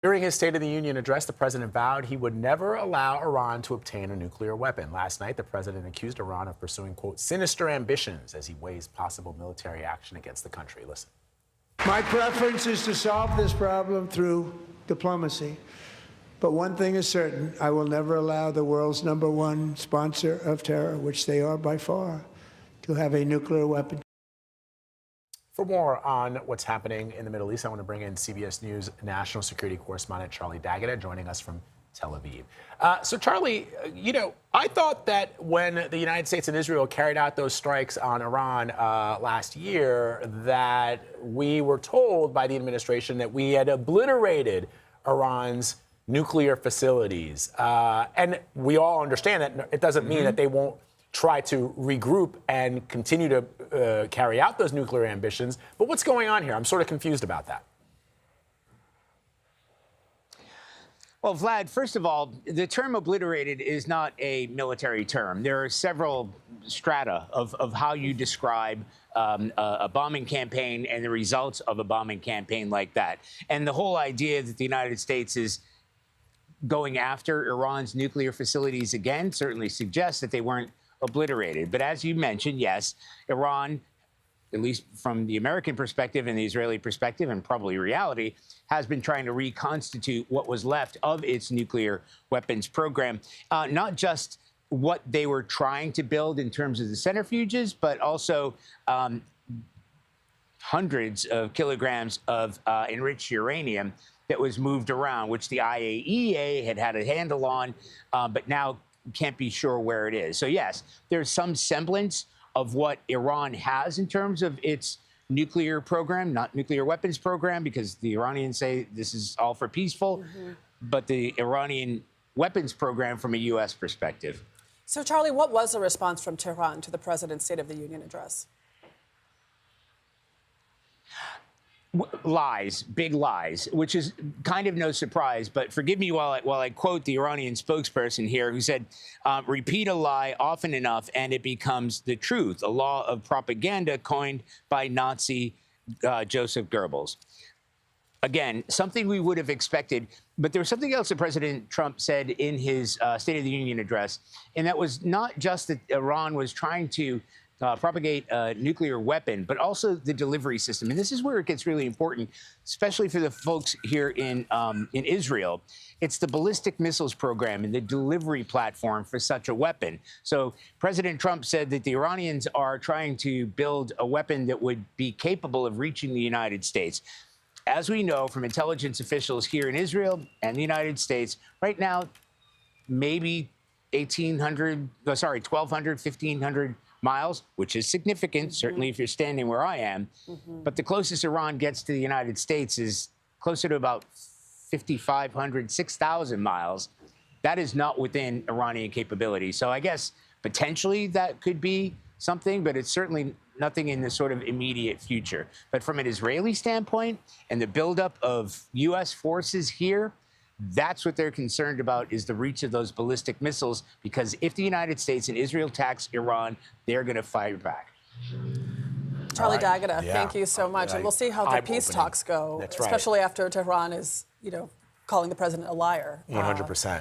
During his State of the Union address, the president vowed he would never allow Iran to obtain a nuclear weapon. Last night, the president accused Iran of pursuing, quote, sinister ambitions as he weighs possible military action against the country. Listen. My preference is to solve this problem through diplomacy. But one thing is certain, I will never allow the world's #1 sponsor of terror, which they are by far, to have a nuclear weapon. For more on what's happening in the Middle East, I want to bring in CBS News national security correspondent Charlie D'Agata, joining us from Tel Aviv. So, Charlie, I thought that when the United States and Israel carried out those strikes on Iran last year, that we were told by the administration that we had obliterated Iran's nuclear facilities. And we all understand that it doesn't mean that they won't try to regroup and continue to carry out those nuclear ambitions. But what's going on here? I'm sort of confused about that. Well, Vlad, first of all, the term obliterated is not a military term. There are several strata of how you describe a bombing campaign and the results of a bombing campaign like that. And the whole idea that the United States is going after Iran's nuclear facilities again certainly suggests that they weren't obliterated. But as you mentioned, yes, Iran, at least from the American perspective and the Israeli perspective, and probably reality, has been trying to reconstitute what was left of its nuclear weapons program. Not just what they were trying to build in terms of the centrifuges, but also hundreds of kilograms of enriched uranium that was moved around, which the IAEA had a handle on, but now can't be sure where it is. So, yes, there's some semblance of what Iran has in terms of its nuclear program, not nuclear weapons program, because the Iranians say this is all for peaceful, but the Iranian weapons program from a U.S. perspective. So, Charlie, what was the response from Tehran to the president's State of the Union address? Lies, big lies, which is kind of no surprise. But forgive me while I quote the Iranian spokesperson here, who said, repeat a lie often enough and it becomes the truth, a law of propaganda coined by Nazi Joseph Goebbels. Again, something we would have expected. But there was something else that President Trump said in his State of the Union address, and that was not just that Iran was trying to propagate a nuclear weapon, but also the delivery system. And this is where it gets really important, especially for the folks here in Israel. It's the ballistic missiles program and the delivery platform for such a weapon. So President Trump said that the Iranians are trying to build a weapon that would be capable of reaching the United States. As we know from intelligence officials here in Israel and the United States, right now, maybe 1,200, 1,500 miles, which is significant, certainly if you're standing where I am. But the closest Iran gets to the United States is closer to about 5,500, 6,000 miles. That is not within Iranian capability. So I guess potentially that could be something, but it's certainly nothing in the sort of immediate future. But from an Israeli standpoint and the buildup of U.S. forces here, that's what they're concerned about, is the reach of those ballistic missiles, because if the United States and Israel attacks Iran, they're going to fire back. Charlie D'Agata, thank you so much. And we'll see how the peace talks go, especially after Tehran is, calling the president a liar. 100%.